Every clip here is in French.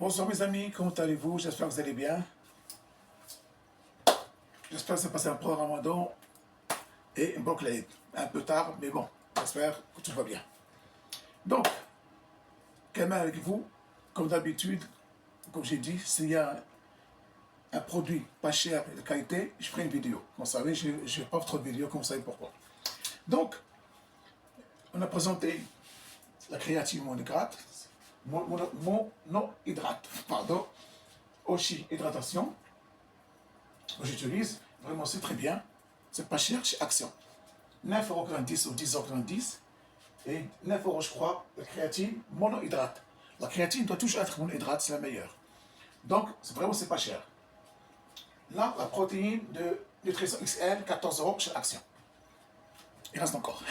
Bonsoir mes amis, comment allez-vous? J'espère que vous allez bien. J'espère que ça passe un bon ramadan et un bon Eid. Un peu tard, mais bon, j'espère que tout va bien. Donc, Kamel avec vous, comme d'habitude, comme j'ai dit, s'il y a un produit pas cher et de qualité, je ferai une vidéo. Vous savez, je ne fais pas trop de vidéos, comme vous savez pourquoi. Donc, on a présenté la créatine monohydrate, monohydrate, pardon, Oshi Hydratation. J'utilise, vraiment c'est très bien, c'est pas cher chez Action. 9,90 € ou 10,90 € et 9 € je crois, la créatine monohydrate. La créatine doit toujours être monohydrate, c'est la meilleure. Donc, vraiment c'est pas cher. Là, la protéine de Nutrition XL, 14 € chez Action. Il reste encore.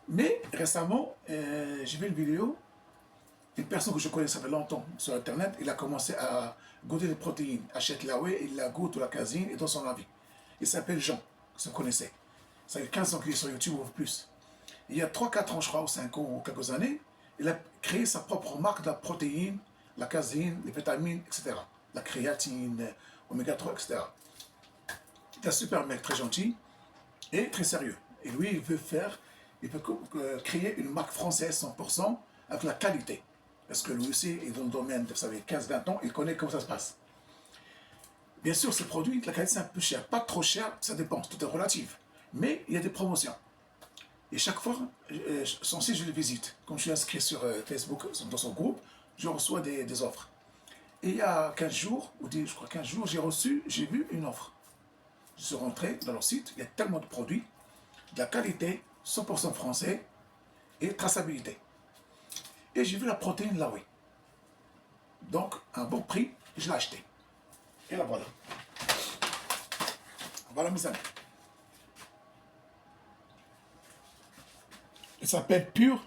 Mais récemment, j'ai vu une vidéo, une personne que je connais, ça fait longtemps sur Internet, il a commencé à goûter des protéines. Achète la whey, il la goûte ou la casine et dans son avis. Il s'appelle Jean, si vous connaissez. Ça fait 15 ans qu'il est sur YouTube ou plus. Il y a 3-4 ans, je crois, ou 5 ans ou quelques années, il a créé sa propre marque de la protéine, la casine, les vitamines, etc. La créatine, oméga 3, etc. C'est un super mec, très gentil et très sérieux. Et lui, il veut créer une marque française 100% avec la qualité. Parce que lui aussi, il est dans le domaine, vous savez, 15-20 ans, il connaît comment ça se passe. Bien sûr, ce produit, la qualité, c'est un peu cher. Pas trop cher, ça dépend, tout est relatif. Mais il y a des promotions. Et chaque fois, son site, je le visite. Comme je suis inscrit sur Facebook, dans son groupe, je reçois des offres. Et il y a 15 jours, ou je crois 15 jours, j'ai vu une offre. Je suis rentré dans leur site, il y a tellement de produits, de la qualité, 100% français, et traçabilité. Et j'ai vu la protéine là, oui. Donc, un bon prix, je l'ai acheté. Et la voilà. Voilà mes amis. Il s'appelle Pure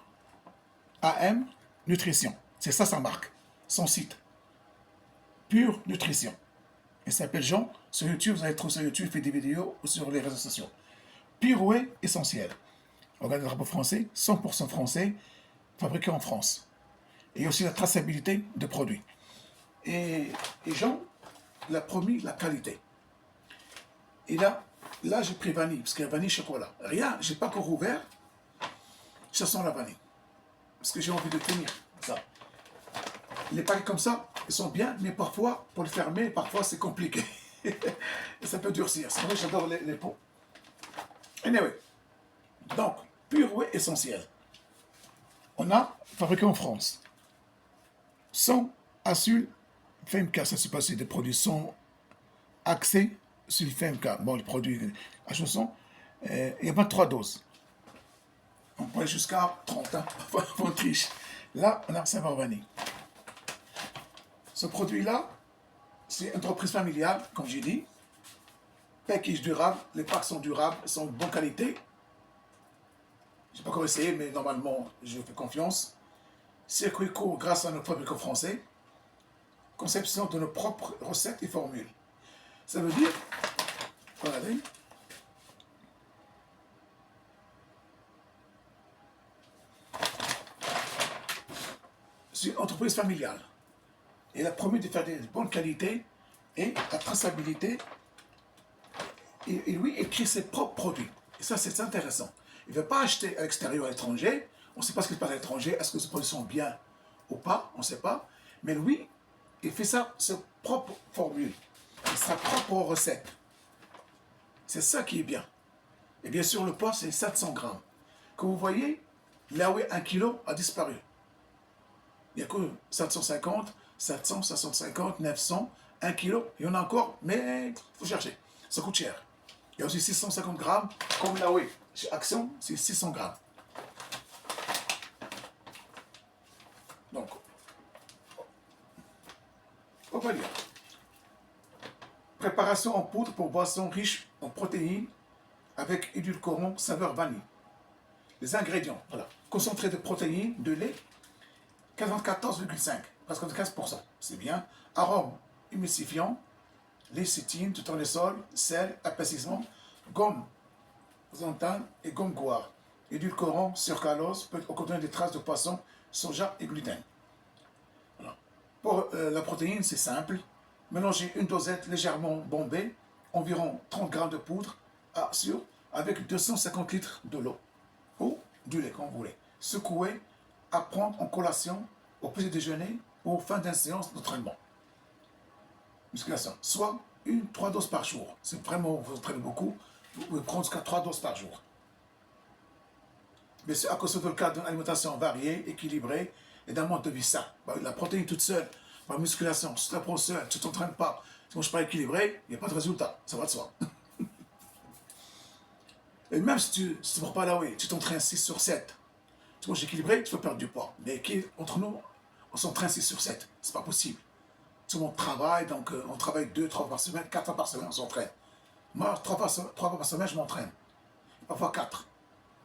AM Nutrition. C'est ça sa marque, son site. Pure Nutrition. Il s'appelle Jean. Sur YouTube, vous allez trouver sur YouTube, il fait des vidéos ou sur les réseaux sociaux. Pure Whey essentiel. Regardez le drapeau français, 100% français, fabriqué en France. Et aussi la traçabilité de produits. Et Jean, il a promis la qualité. Et là j'ai pris vanille, parce qu'il y a vanille chocolat. Rien, je n'ai pas encore ouvert. Ça sent la vanille. Parce que j'ai envie de tenir ça. Les paquets comme ça, ils sont bien, mais parfois, pour le fermer, parfois c'est compliqué. Et ça peut durcir. C'est vrai que j'adore les pots. Anyway. Donc, Pure Whey essentiel. On a fabriqué en France. Sans Asul FMK, ça se passe, c'est des produits sans accès sur le FMK. Bon, les produits à chausson, il y a 23 doses. On peut aller jusqu'à 30, hein, on triche. Là, on a saveur vanille. Ce produit-là, c'est une entreprise familiale, comme j'ai dit. Package durable, les packs sont durables, sont de bonne qualité. Je n'ai pas encore essayé, mais normalement, je fais confiance. Circuit court grâce à nos fabricants français. Conception de nos propres recettes et formules. Ça veut dire, regardez, c'est une entreprise familiale. Elle a promis de faire de bonnes qualités et la traçabilité. Et lui, il crée ses propres produits. Et ça, c'est intéressant. Il ne veut pas acheter à l'extérieur, à l'étranger. On ne sait pas ce qui se passe à l'étranger. Est-ce que ces produits sont bien ou pas? On ne sait pas. Mais lui, il fait ça, sa propre formule, sa propre recette. C'est ça qui est bien. Et bien sûr, le poids, c'est 700 grammes. Comme vous voyez, là où 1 kg a disparu. Il n'y a que 750, 700, 750, 900, 1 kg. Il y en a encore, mais il faut chercher. Ça coûte cher. Il y a aussi 650 grammes, comme là, oui. Chez Action, c'est 600 grammes. Donc, on va dire. Préparation en poudre pour boissons riches en protéines avec édulcorant saveur vanille. Les ingrédients, voilà. Concentré de protéines, de lait, 94,5, presque 15%. C'est bien. Arôme émulsifiant, lécithine, du tournesol, sel, épaississement, gomme xanthane et gomme goire. Édulcorant, sucralose, peut contenir des traces de poisson, soja et gluten. Voilà. Pour la protéine, c'est simple. Mélangez une dosette légèrement bombée, environ 30 grammes de poudre avec 250 litres de l'eau ou du lait, comme vous voulez. Secouez à prendre en collation, au petit déjeuner ou fin d'une séance d'entraînement. Musculation. Soit 3 doses par jour. C'est vraiment, vous entraînez beaucoup, vous pouvez prendre jusqu'à 3 doses par jour. Mais c'est à cause de le cas d'une alimentation variée, équilibrée et d'un mode de vie sain. La protéine toute seule, par musculation, si tu la prends seule, tu ne t'entraînes pas, tu ne manges pas équilibré, il n'y a pas de résultat. Ça va de soi. Et même si tu ne prends pas la whey, tu t'entraînes 6 sur 7. Tu manges équilibré, tu peux perdre du poids. Mais entre nous, on s'entraîne 6 sur 7. C'est pas possible. Tout le monde travaille, donc on travaille 2, 3 fois par semaine, 4 fois par semaine, on s'entraîne. Moi, 3 fois par semaine, je m'entraîne. Parfois 4.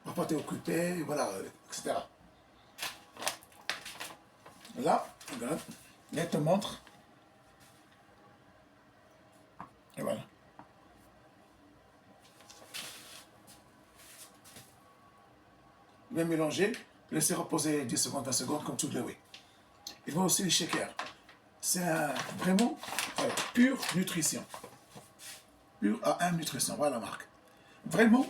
Parfois, tu es occupé, voilà, etc. Là, regarde, là, il te montre. Et voilà. Bien mélanger, laisser reposer 10 secondes, 20 secondes, comme tout le whey. Il faut aussi les shakers. C'est vraiment pure nutrition. Pure AM nutrition, voilà la marque. Vraiment,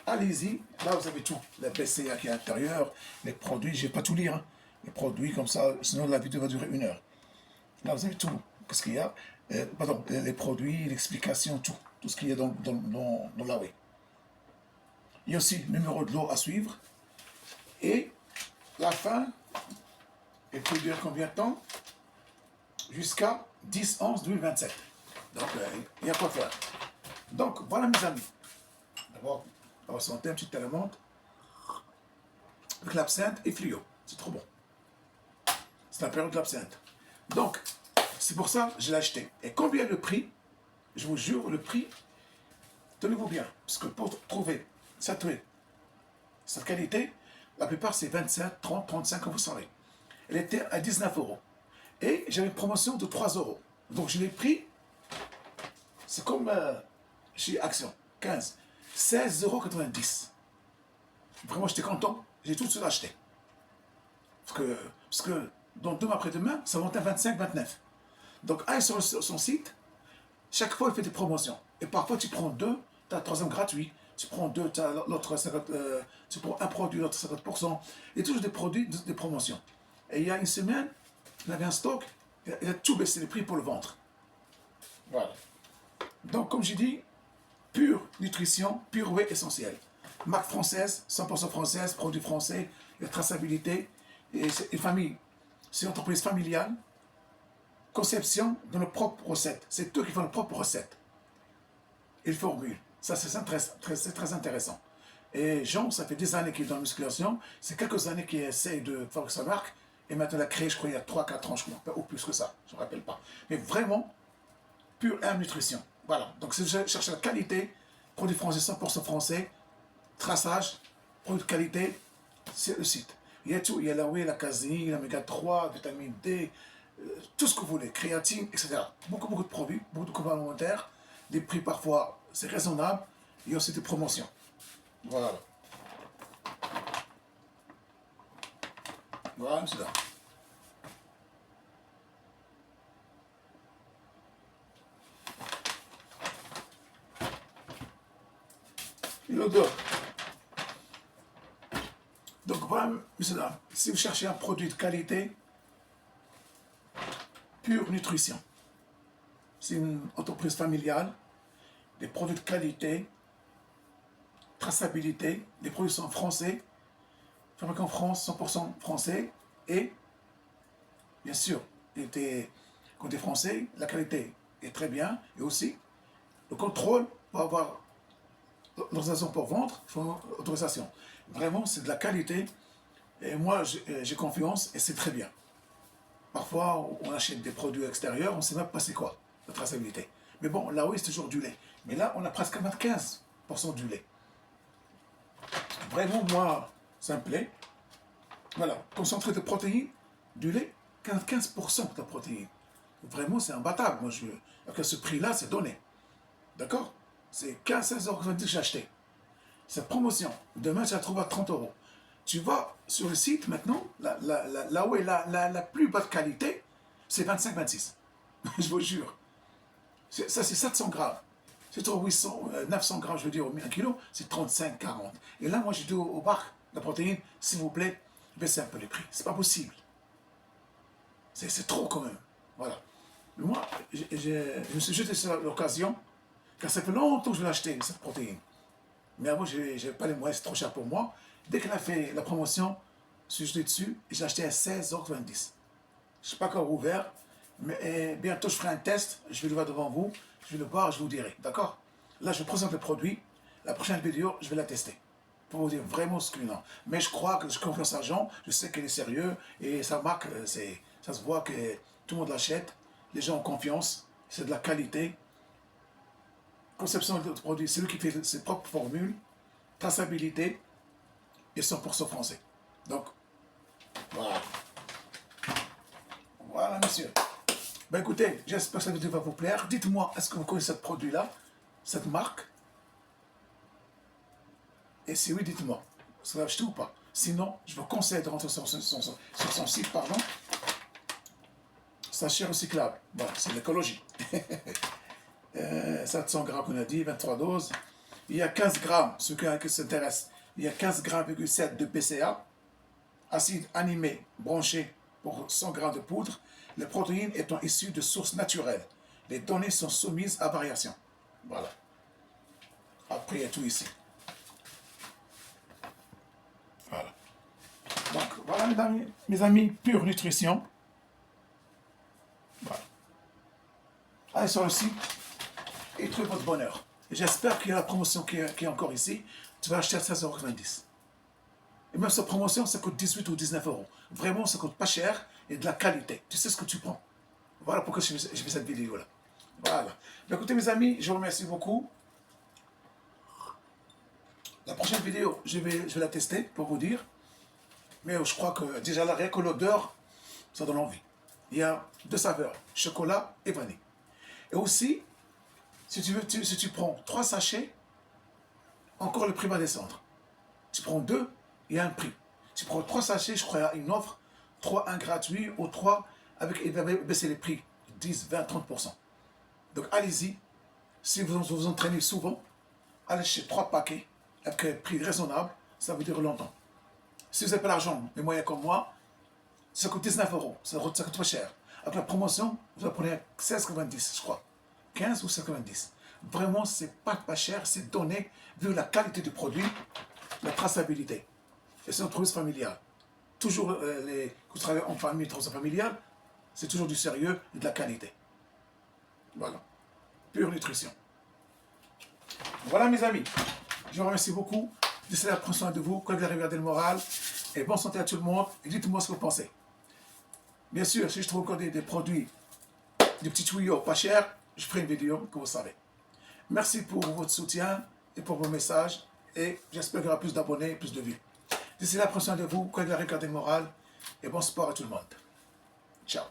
allez-y, là vous avez tout. La BCA qui est à l'intérieur, les produits, je ne vais pas tout lire. Hein. Les produits comme ça, sinon la vidéo va durer 1 heure. Là vous avez tout. Qu'est-ce qu'il y a pardon, les produits, l'explication, tout. Tout ce qu'il y a dans la whey. Il y a aussi le numéro de l'eau à suivre. Et la fin, elle peut durer combien de temps? Jusqu'à 10/11/2027. Donc, il y a quoi faire. Donc, voilà mes amis. D'abord, on va sentir un petit élément avec l'absinthe et fluo. C'est trop bon. C'est la période de l'absinthe. Donc, c'est pour ça que je l'ai acheté. Et combien le prix? Je vous jure, le prix, tenez-vous bien. Parce que pour trouver cette qualité, la plupart c'est 27, 30, 35, comme vous savez. Elle était à 19 €. Et j'avais une promotion de 3 €. Donc je l'ai pris, c'est comme chez Action, 15, 16,90 €. Vraiment, j'étais content, j'ai tout de suite acheté. Parce que donc demain après-demain, ça monte à 25, 29. Donc, allez sur son site, chaque fois, il fait des promotions. Et parfois, tu prends 2, tu as le troisième gratuit. Tu prends 2, tu as l'autre 50%, tu prends un produit, l'autre 50%. Et toujours des produits, des promotions. Et il y a une semaine, il avait un stock, il a tout baissé les prix pour le vendre. Voilà. Donc, comme j'ai dit, pure nutrition, pure whey essentiel. Marque française, 100% française, produit français, la traçabilité. Et c'est une famille, c'est une entreprise familiale. Conception de nos propres recettes. C'est eux qui font nos propres recettes. Ils formulent. Ça, c'est très intéressant. Et Jean, ça fait des années qu'il est dans la musculation. C'est quelques années qu'il essaie de faire sa marque. Et maintenant, il a créé, je crois, il y a 3-4 ans, je crois, ou plus que ça. Je ne me rappelle pas. Mais vraiment, pure nutrition. Voilà. Donc, si je cherche la qualité, produit français 100% français, traçage, produit de qualité, c'est le site. Il y a tout. Il y a la whey, la caséine, l'oméga 3, vitamine D, tout ce que vous voulez, créatine, etc. Beaucoup de produits, beaucoup de complémentaires, des prix parfois, c'est raisonnable, il y a aussi des promotions. Voilà. Voilà, c'est là. Et l'odeur. Donc voilà, monsieur là, si vous cherchez un produit de qualité, pure nutrition. C'est une entreprise familiale, des produits de qualité, traçabilité, les produits sont français, fabriqués en France, 100% français, et bien sûr, côté français, la qualité est très bien, et aussi le contrôle pour avoir l'autorisation pour vendre, il faut l'autorisation. Vraiment, c'est de la qualité, et moi j'ai confiance, et c'est très bien. Parfois, on achète des produits extérieurs, on ne sait même pas c'est quoi, la traçabilité. Mais bon, là oui, c'est toujours du lait. Mais là, on a presque 95% du lait. Vraiment, moi, ça me plaît. Voilà, concentré de protéines, du lait, 15% de protéines. Vraiment, c'est imbattable. Moi, avec ce prix-là, c'est donné. D'accord? C'est 16,90 € que j'ai acheté. Cette promotion, demain, je la trouve à 30 €. Tu vas sur le site maintenant, la plus basse qualité, c'est 25-26. Je vous jure. Ça, c'est 700 grammes. C'est 900 grammes, je veux dire, au 1 kilo, c'est 35-40. Et là, moi, je dis au bar, la protéine, s'il vous plaît, baissez un peu les prix. C'est pas possible. C'est trop quand même. Voilà. Mais moi, je me suis jeté sur l'occasion, car ça fait longtemps que je l'ai acheté, cette protéine. Mais avant, je n'avais pas les moyens, c'est trop cher pour moi. Dès qu'elle a fait la promotion, je suis jeté dessus et j'ai acheté à 16,90 €. Je ne suis pas encore ouvert, mais bientôt je ferai un test, je vais le voir devant vous, je vais le voir, je vous dirai, d'accord? Là, je vous présente le produit, la prochaine vidéo, je vais la tester, pour vous dire vraiment ce qu'il en. Mais je crois que je confiance à Jean, je sais qu'il est sérieux, et sa marque, ça se voit que tout le monde l'achète, les gens ont confiance, c'est de la qualité. Conception de produit, c'est lui qui fait ses propres formules, traçabilité et 100% français. Donc, voilà. Voilà, monsieur. Ben écoutez, j'espère que cette vidéo va vous plaire. Dites-moi, est-ce que vous connaissez ce produit-là, cette marque? Et si oui, dites-moi, est-ce que vous l'avez acheté ou pas? Sinon, je vous conseille de rentrer sur son site, pardon. Sachet recyclable. Voilà, c'est l'écologie. 700 grammes qu'on a dit, 23 doses. Il y a 15 grammes, ceux qui s'intéressent, il y a 15,7 grammes de BCA, acide animé branché pour 100 grammes de poudre, les protéines étant issues de sources naturelles. Les données sont soumises à variation. Voilà. Après, il y a tout ici. Voilà. Donc, voilà, mes amis, pure nutrition. Voilà. Allez sur le site et trouvez votre bonheur. J'espère qu'il y a la promotion qui est encore ici. Tu vas acheter à 16,90 €. Et même cette promotion, ça coûte 18 ou 19 €. Vraiment, ça coûte pas cher et de la qualité. Tu sais ce que tu prends. Voilà pourquoi je fais cette vidéo-là. Voilà. Mais écoutez, mes amis, je vous remercie beaucoup. La prochaine vidéo, je vais la tester pour vous dire. Mais je crois que déjà là, rien que l'odeur, ça donne envie. Il y a 2 saveurs, chocolat et vanille. Et aussi, si tu prends 3 sachets, encore le prix va descendre. Tu prends 2, il y a un prix. Tu prends 3 sachets, je crois qu'il y a une offre, 3 1 gratuit ou 3 avec, il va baisser les prix, 10, 20, 30%. Donc allez-y, si vous entraînez souvent, allez chez 3 paquets avec un prix raisonnable, ça vous dure longtemps. Si vous n'avez pas l'argent, les moyens comme moi, ça coûte 19 €, ça coûte pas cher. Avec la promotion, vous en prenez 16,90 €, je crois. 15 ou 16,90 €. Vraiment, c'est pas cher, c'est donné, vu la qualité du produit, la traçabilité. Et c'est une entreprise familiale. Toujours, quand vous travaillez en famille, entreprise familiale, c'est toujours du sérieux et de la qualité. Voilà. Pure nutrition. Voilà, mes amis. Je vous remercie beaucoup. D'ici là, prenez soin de vous, que vous regardez le moral. Et bonne santé à tout le monde. Et dites-moi ce que vous pensez. Bien sûr, si je trouve encore des produits, des petits tuyaux pas chers, je ferai une vidéo que vous savez. Merci pour votre soutien et pour vos messages. Et j'espère qu'il y aura plus d'abonnés et plus de vues. D'ici là, prenez soin de vous, que vous regardez le moral. Et bon sport à tout le monde. Ciao.